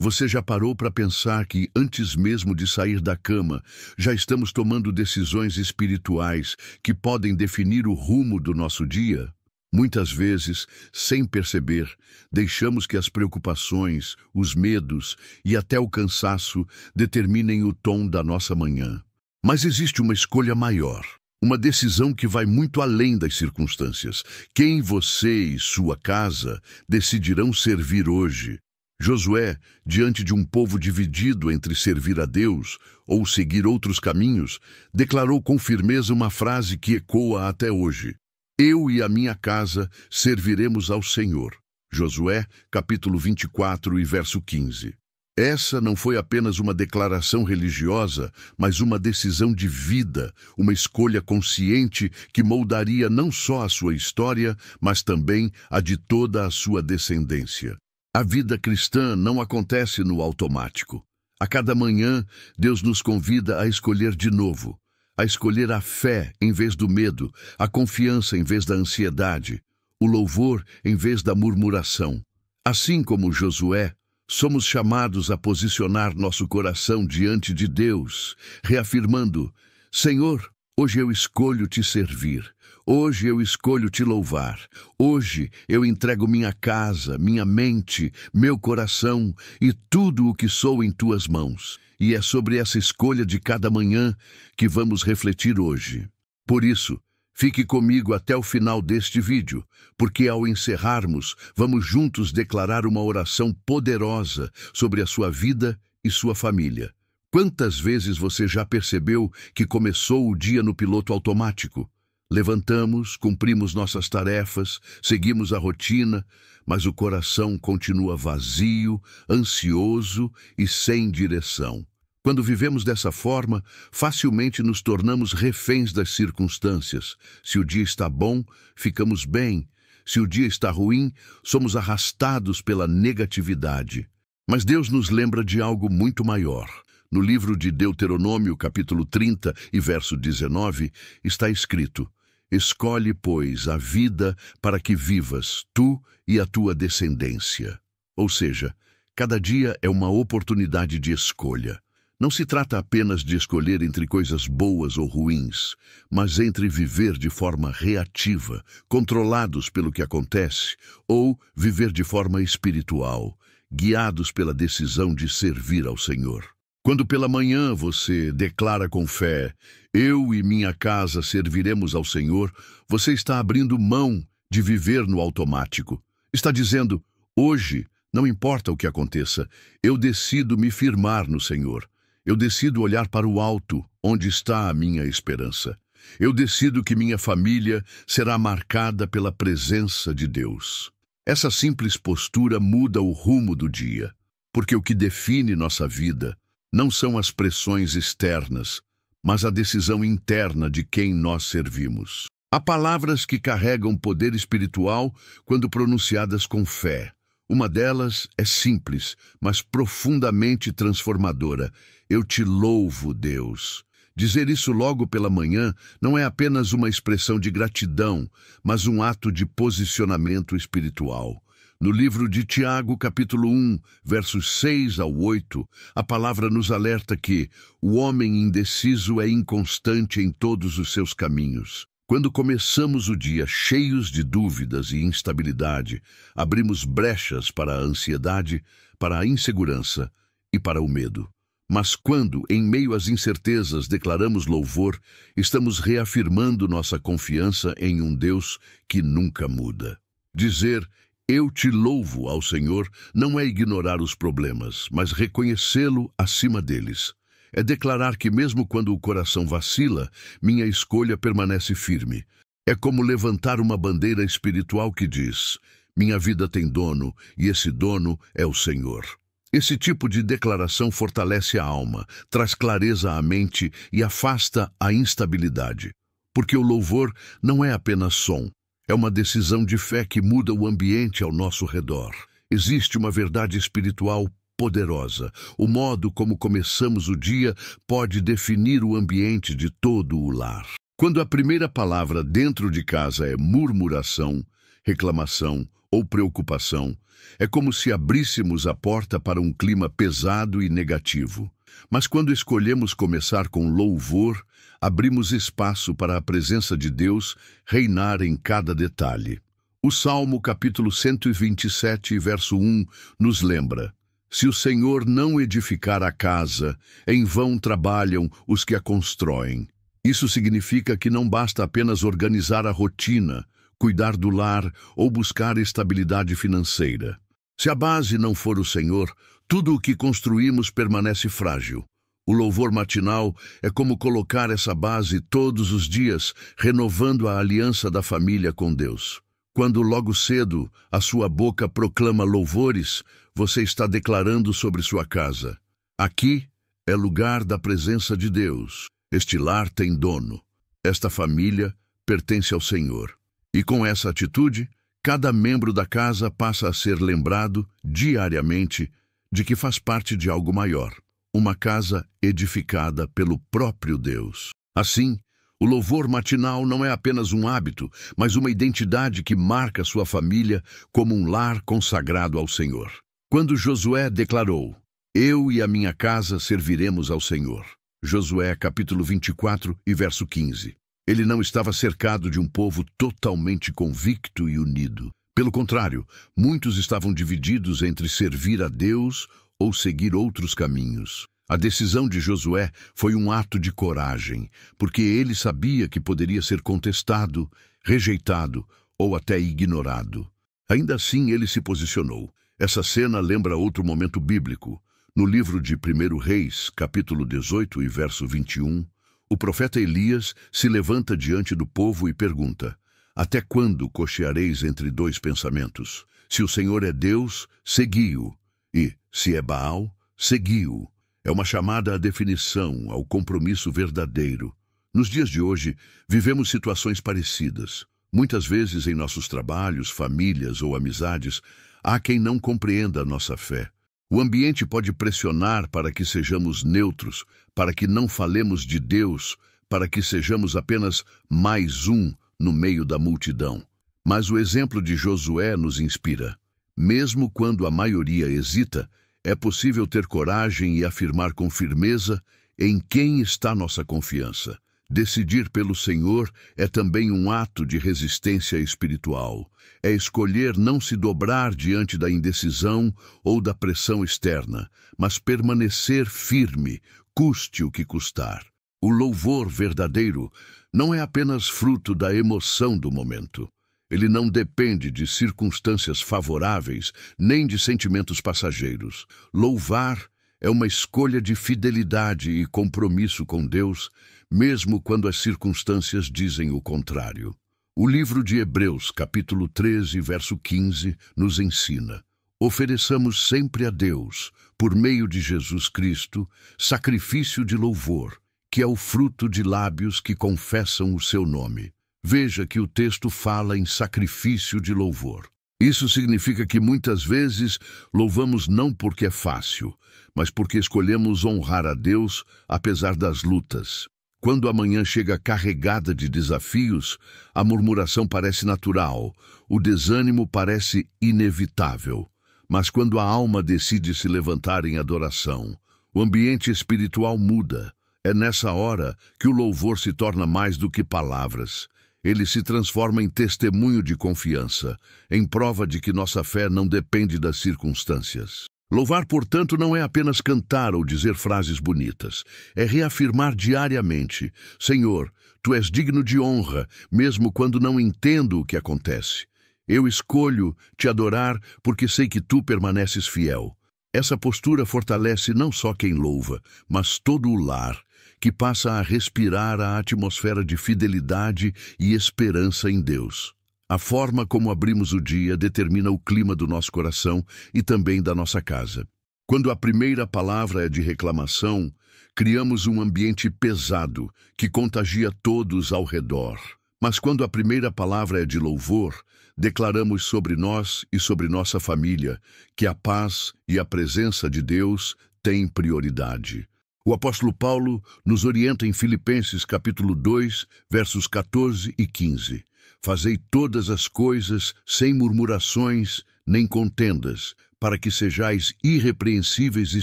Você já parou para pensar que, antes mesmo de sair da cama, já estamos tomando decisões espirituais que podem definir o rumo do nosso dia? Muitas vezes, sem perceber, deixamos que as preocupações, os medos e até o cansaço determinem o tom da nossa manhã. Mas existe uma escolha maior, uma decisão que vai muito além das circunstâncias. Quem você e sua casa decidirão servir hoje? Josué, diante de um povo dividido entre servir a Deus ou seguir outros caminhos, declarou com firmeza uma frase que ecoa até hoje: "Eu e a minha casa serviremos ao Senhor." Josué, capítulo 24 e verso 15. Essa não foi apenas uma declaração religiosa, mas uma decisão de vida, uma escolha consciente que moldaria não só a sua história, mas também a de toda a sua descendência. A vida cristã não acontece no automático. A cada manhã, Deus nos convida a escolher de novo, a escolher a fé em vez do medo, a confiança em vez da ansiedade, o louvor em vez da murmuração. Assim como Josué, somos chamados a posicionar nosso coração diante de Deus, reafirmando: "Senhor, hoje eu escolho te servir. Hoje eu escolho te louvar. Hoje eu entrego minha casa, minha mente, meu coração e tudo o que sou em tuas mãos." E é sobre essa escolha de cada manhã que vamos refletir hoje. Por isso, fique comigo até o final deste vídeo, porque ao encerrarmos, vamos juntos declarar uma oração poderosa sobre a sua vida e sua família. Quantas vezes você já percebeu que começou o dia no piloto automático? Levantamos, cumprimos nossas tarefas, seguimos a rotina, mas o coração continua vazio, ansioso e sem direção. Quando vivemos dessa forma, facilmente nos tornamos reféns das circunstâncias. Se o dia está bom, ficamos bem. Se o dia está ruim, somos arrastados pela negatividade. Mas Deus nos lembra de algo muito maior. No livro de Deuteronômio, capítulo 30 e verso 19, está escrito: "Escolhe, pois, a vida para que vivas, tu e a tua descendência." Ou seja, cada dia é uma oportunidade de escolha. Não se trata apenas de escolher entre coisas boas ou ruins, mas entre viver de forma reativa, controlados pelo que acontece, ou viver de forma espiritual, guiados pela decisão de servir ao Senhor. Quando pela manhã você declara com fé: "Eu e minha casa serviremos ao Senhor", você está abrindo mão de viver no automático. Está dizendo: "Hoje, não importa o que aconteça, eu decido me firmar no Senhor. Eu decido olhar para o alto, onde está a minha esperança. Eu decido que minha família será marcada pela presença de Deus." Essa simples postura muda o rumo do dia, porque o que define nossa vida não são as pressões externas, mas a decisão interna de quem nós servimos. Há palavras que carregam poder espiritual quando pronunciadas com fé. Uma delas é simples, mas profundamente transformadora: "Eu te louvo, Deus." Dizer isso logo pela manhã não é apenas uma expressão de gratidão, mas um ato de posicionamento espiritual. No livro de Tiago, capítulo 1, versos 6 ao 8, a palavra nos alerta que o homem indeciso é inconstante em todos os seus caminhos. Quando começamos o dia cheios de dúvidas e instabilidade, abrimos brechas para a ansiedade, para a insegurança e para o medo. Mas quando, em meio às incertezas, declaramos louvor, estamos reafirmando nossa confiança em um Deus que nunca muda. Dizer "Eu te louvo" ao Senhor não é ignorar os problemas, mas reconhecê-lo acima deles. É declarar que mesmo quando o coração vacila, minha escolha permanece firme. É como levantar uma bandeira espiritual que diz: "Minha vida tem dono, e esse dono é o Senhor." Esse tipo de declaração fortalece a alma, traz clareza à mente e afasta a instabilidade. Porque o louvor não é apenas som. É uma decisão de fé que muda o ambiente ao nosso redor. Existe uma verdade espiritual poderosa. O modo como começamos o dia pode definir o ambiente de todo o lar. Quando a primeira palavra dentro de casa é murmuração, reclamação ou preocupação. É como se abríssemos a porta para um clima pesado e negativo. Mas quando escolhemos começar com louvor, abrimos espaço para a presença de Deus reinar em cada detalhe. O Salmo capítulo 127, verso 1, nos lembra: se o Senhor não edificar a casa, em vão trabalham os que a constroem. Isso significa que não basta apenas organizar a rotina, cuidar do lar ou buscar estabilidade financeira. Se a base não for o Senhor, tudo o que construímos permanece frágil. O louvor matinal é como colocar essa base todos os dias, renovando a aliança da família com Deus. Quando logo cedo a sua boca proclama louvores, você está declarando sobre sua casa: aqui é lugar da presença de Deus. Este lar tem dono. Esta família pertence ao Senhor. E com essa atitude, cada membro da casa passa a ser lembrado diariamente de que faz parte de algo maior, uma casa edificada pelo próprio Deus. Assim, o louvor matinal não é apenas um hábito, mas uma identidade que marca sua família como um lar consagrado ao Senhor. Quando Josué declarou: eu e a minha casa serviremos ao Senhor. Josué capítulo 24 e verso 15. Ele não estava cercado de um povo totalmente convicto e unido. Pelo contrário, muitos estavam divididos entre servir a Deus ou seguir outros caminhos. A decisão de Josué foi um ato de coragem, porque ele sabia que poderia ser contestado, rejeitado ou até ignorado. Ainda assim, ele se posicionou. Essa cena lembra outro momento bíblico. No livro de 1 Reis, capítulo 18 e verso 21, o profeta Elias se levanta diante do povo e pergunta: até quando cocheareis entre dois pensamentos? Se o Senhor é Deus, segui-o, e, se é Baal, segui-o. É uma chamada à definição, ao compromisso verdadeiro. Nos dias de hoje, vivemos situações parecidas. Muitas vezes em nossos trabalhos, famílias ou amizades, há quem não compreenda a nossa fé. O ambiente pode pressionar para que sejamos neutros, para que não falemos de Deus, para que sejamos apenas mais um no meio da multidão. Mas o exemplo de Josué nos inspira. Mesmo quando a maioria hesita, é possível ter coragem e afirmar com firmeza em quem está nossa confiança. Decidir pelo Senhor é também um ato de resistência espiritual. É escolher não se dobrar diante da indecisão ou da pressão externa, mas permanecer firme, custe o que custar. O louvor verdadeiro não é apenas fruto da emoção do momento. Ele não depende de circunstâncias favoráveis, nem de sentimentos passageiros. Louvar é uma escolha de fidelidade e compromisso com Deus, mesmo quando as circunstâncias dizem o contrário. O livro de Hebreus, capítulo 13, verso 15, nos ensina: ofereçamos sempre a Deus, por meio de Jesus Cristo, sacrifício de louvor, que é o fruto de lábios que confessam o seu nome. Veja que o texto fala em sacrifício de louvor. Isso significa que muitas vezes louvamos não porque é fácil, mas porque escolhemos honrar a Deus apesar das lutas. Quando a manhã chega carregada de desafios, a murmuração parece natural, o desânimo parece inevitável. Mas quando a alma decide se levantar em adoração, o ambiente espiritual muda. É nessa hora que o louvor se torna mais do que palavras. Ele se transforma em testemunho de confiança, em prova de que nossa fé não depende das circunstâncias. Louvar, portanto, não é apenas cantar ou dizer frases bonitas. É reafirmar diariamente: Senhor, Tu és digno de honra, mesmo quando não entendo o que acontece. Eu escolho te adorar porque sei que Tu permaneces fiel. Essa postura fortalece não só quem louva, mas todo o lar, que passa a respirar a atmosfera de fidelidade e esperança em Deus. A forma como abrimos o dia determina o clima do nosso coração e também da nossa casa. Quando a primeira palavra é de reclamação, criamos um ambiente pesado que contagia todos ao redor. Mas quando a primeira palavra é de louvor, declaramos sobre nós e sobre nossa família que a paz e a presença de Deus têm prioridade. O apóstolo Paulo nos orienta em Filipenses capítulo 2, versos 14 e 15. Fazei todas as coisas sem murmurações nem contendas, para que sejais irrepreensíveis e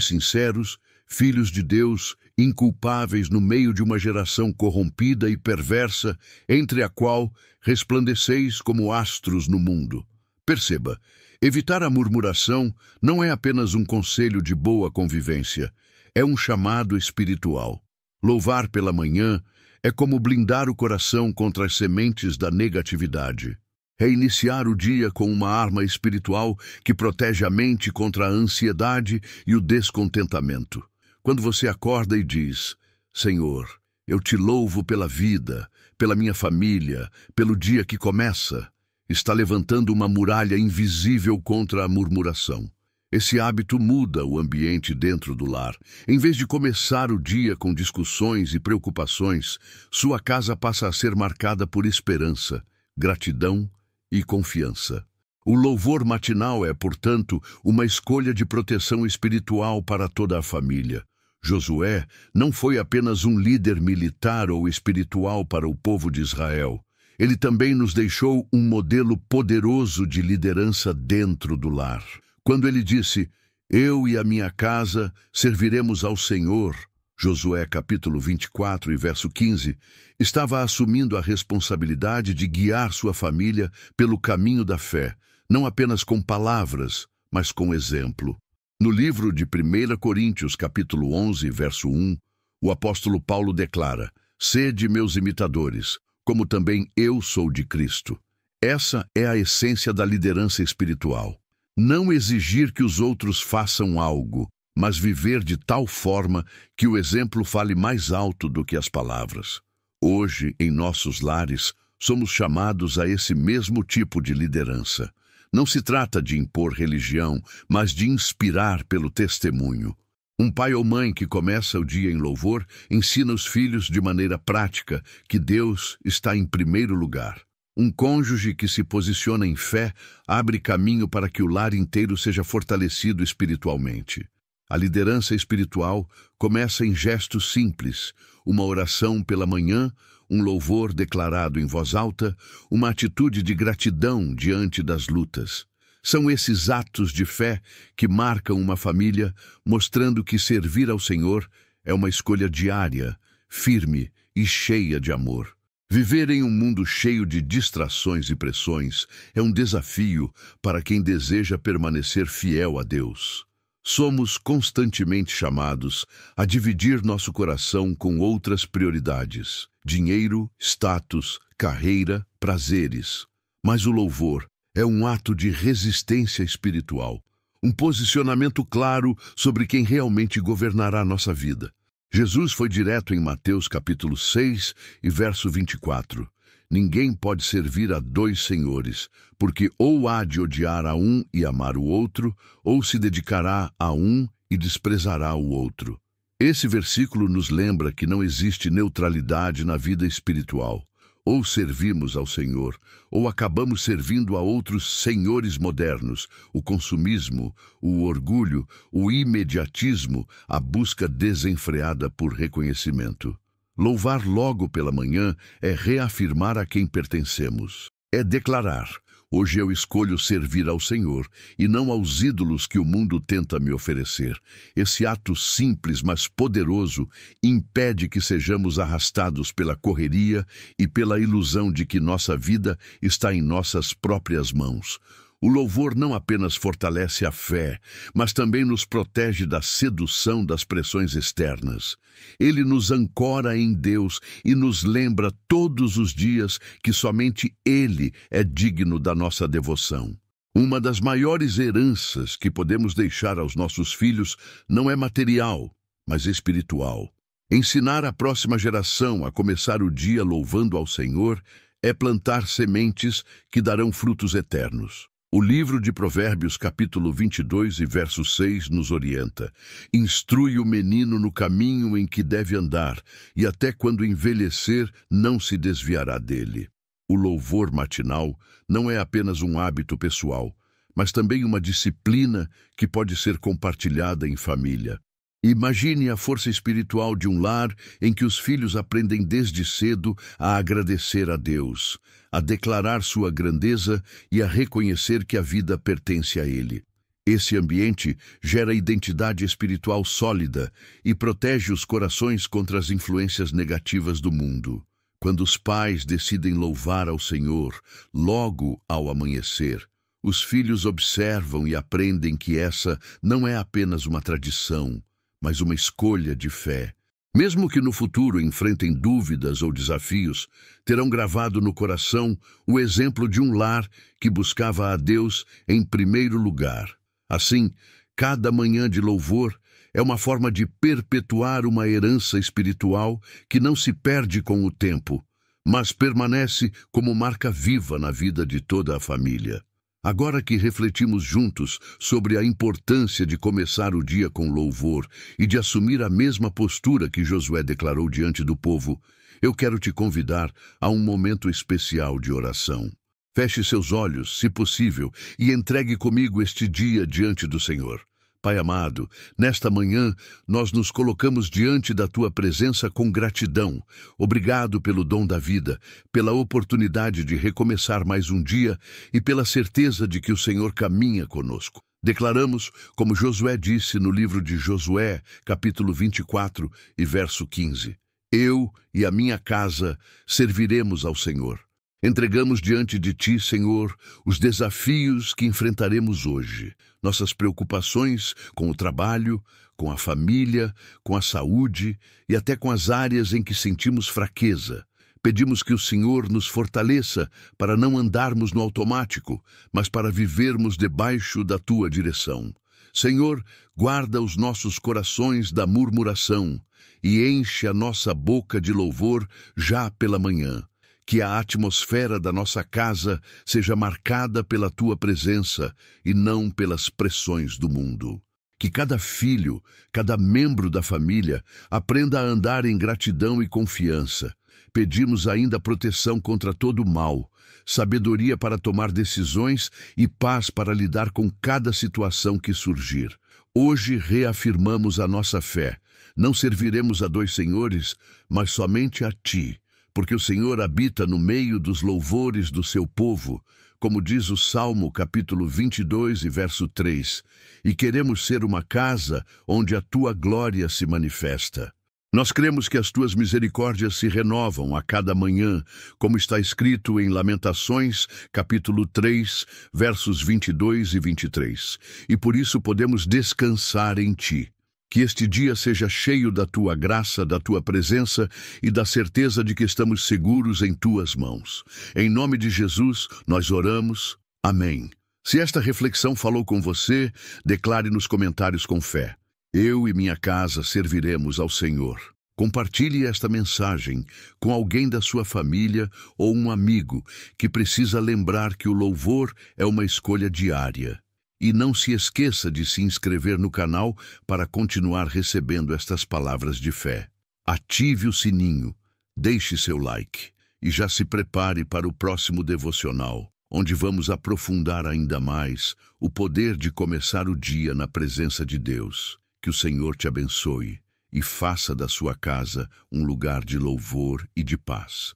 sinceros, filhos de Deus, inculpáveis no meio de uma geração corrompida e perversa, entre a qual resplandeceis como astros no mundo. Perceba, evitar a murmuração não é apenas um conselho de boa convivência, é um chamado espiritual. Louvar pela manhã é como blindar o coração contra as sementes da negatividade. Reiniciar o dia com uma arma espiritual que protege a mente contra a ansiedade e o descontentamento. Quando você acorda e diz: Senhor, eu te louvo pela vida, pela minha família, pelo dia que começa, está levantando uma muralha invisível contra a murmuração. Esse hábito muda o ambiente dentro do lar. Em vez de começar o dia com discussões e preocupações, sua casa passa a ser marcada por esperança, gratidão e confiança. O louvor matinal é, portanto, uma escolha de proteção espiritual para toda a família. Josué não foi apenas um líder militar ou espiritual para o povo de Israel. Ele também nos deixou um modelo poderoso de liderança dentro do lar. Quando ele disse: Eu e a minha casa serviremos ao Senhor, Josué capítulo 24 e verso 15, estava assumindo a responsabilidade de guiar sua família pelo caminho da fé, não apenas com palavras, mas com exemplo. No livro de 1 Coríntios capítulo 11, verso 1, o apóstolo Paulo declara: Sede meus imitadores, como também eu sou de Cristo. Essa é a essência da liderança espiritual. Não exigir que os outros façam algo, mas viver de tal forma que o exemplo fale mais alto do que as palavras. Hoje, em nossos lares, somos chamados a esse mesmo tipo de liderança. Não se trata de impor religião, mas de inspirar pelo testemunho. Um pai ou mãe que começa o dia em louvor ensina os filhos de maneira prática que Deus está em primeiro lugar. Um cônjuge que se posiciona em fé abre caminho para que o lar inteiro seja fortalecido espiritualmente. A liderança espiritual começa em gestos simples, uma oração pela manhã, um louvor declarado em voz alta, uma atitude de gratidão diante das lutas. São esses atos de fé que marcam uma família, mostrando que servir ao Senhor é uma escolha diária, firme e cheia de amor. Viver em um mundo cheio de distrações e pressões é um desafio para quem deseja permanecer fiel a Deus. Somos constantemente chamados a dividir nosso coração com outras prioridades: dinheiro, status, carreira, prazeres. Mas o louvor é um ato de resistência espiritual, um posicionamento claro sobre quem realmente governará nossa vida. Jesus foi direto em Mateus capítulo 6 e verso 24. Ninguém pode servir a dois senhores, porque ou há de odiar a um e amar o outro, ou se dedicará a um e desprezará o outro. Esse versículo nos lembra que não existe neutralidade na vida espiritual. Ou servimos ao Senhor, ou acabamos servindo a outros senhores modernos, o consumismo, o orgulho, o imediatismo, a busca desenfreada por reconhecimento. Louvar logo pela manhã é reafirmar a quem pertencemos. É declarar: hoje eu escolho servir ao Senhor e não aos ídolos que o mundo tenta me oferecer. Esse ato simples, mas poderoso, impede que sejamos arrastados pela correria e pela ilusão de que nossa vida está em nossas próprias mãos. O louvor não apenas fortalece a fé, mas também nos protege da sedução das pressões externas. Ele nos ancora em Deus e nos lembra todos os dias que somente Ele é digno da nossa devoção. Uma das maiores heranças que podemos deixar aos nossos filhos não é material, mas espiritual. Ensinar a próxima geração a começar o dia louvando ao Senhor é plantar sementes que darão frutos eternos. O livro de Provérbios, capítulo 22 e verso 6, nos orienta: instrui o menino no caminho em que deve andar, e até quando envelhecer não se desviará dele. O louvor matinal não é apenas um hábito pessoal, mas também uma disciplina que pode ser compartilhada em família. Imagine a força espiritual de um lar em que os filhos aprendem desde cedo a agradecer a Deus, a declarar sua grandeza e a reconhecer que a vida pertence a Ele. Esse ambiente gera identidade espiritual sólida e protege os corações contra as influências negativas do mundo. Quando os pais decidem louvar ao Senhor, logo ao amanhecer, os filhos observam e aprendem que essa não é apenas uma tradição, mas uma escolha de fé. Mesmo que no futuro enfrentem dúvidas ou desafios, terão gravado no coração o exemplo de um lar que buscava a Deus em primeiro lugar. Assim, cada manhã de louvor é uma forma de perpetuar uma herança espiritual que não se perde com o tempo, mas permanece como marca viva na vida de toda a família. Agora que refletimos juntos sobre a importância de começar o dia com louvor e de assumir a mesma postura que Josué declarou diante do povo, eu quero te convidar a um momento especial de oração. Feche seus olhos, se possível, e entregue comigo este dia diante do Senhor. Pai amado, nesta manhã nós nos colocamos diante da Tua presença com gratidão. Obrigado pelo dom da vida, pela oportunidade de recomeçar mais um dia e pela certeza de que o Senhor caminha conosco. Declaramos, como Josué disse no livro de Josué, capítulo 24 e verso 15, eu e a minha casa serviremos ao Senhor. Entregamos diante de Ti, Senhor, os desafios que enfrentaremos hoje, nossas preocupações com o trabalho, com a família, com a saúde e até com as áreas em que sentimos fraqueza. Pedimos que o Senhor nos fortaleça para não andarmos no automático, mas para vivermos debaixo da Tua direção. Senhor, guarda os nossos corações da murmuração e enche a nossa boca de louvor já pela manhã. Que a atmosfera da nossa casa seja marcada pela Tua presença e não pelas pressões do mundo. Que cada filho, cada membro da família aprenda a andar em gratidão e confiança. Pedimos ainda proteção contra todo o mal, sabedoria para tomar decisões e paz para lidar com cada situação que surgir. Hoje reafirmamos a nossa fé. Não serviremos a dois senhores, mas somente a Ti. Porque o Senhor habita no meio dos louvores do seu povo, como diz o Salmo capítulo 22 e verso 3, e queremos ser uma casa onde a Tua glória se manifesta. Nós cremos que as Tuas misericórdias se renovam a cada manhã, como está escrito em Lamentações, capítulo 3, versos 22 e 23, e por isso podemos descansar em Ti. Que este dia seja cheio da Tua graça, da Tua presença e da certeza de que estamos seguros em Tuas mãos. Em nome de Jesus, nós oramos. Amém. Se esta reflexão falou com você, declare nos comentários com fé. Eu e minha casa serviremos ao Senhor. Compartilhe esta mensagem com alguém da sua família ou um amigo que precisa lembrar que o louvor é uma escolha diária. E não se esqueça de se inscrever no canal para continuar recebendo estas palavras de fé. Ative o sininho, deixe seu like e já se prepare para o próximo devocional, onde vamos aprofundar ainda mais o poder de começar o dia na presença de Deus. Que o Senhor te abençoe e faça da sua casa um lugar de louvor e de paz.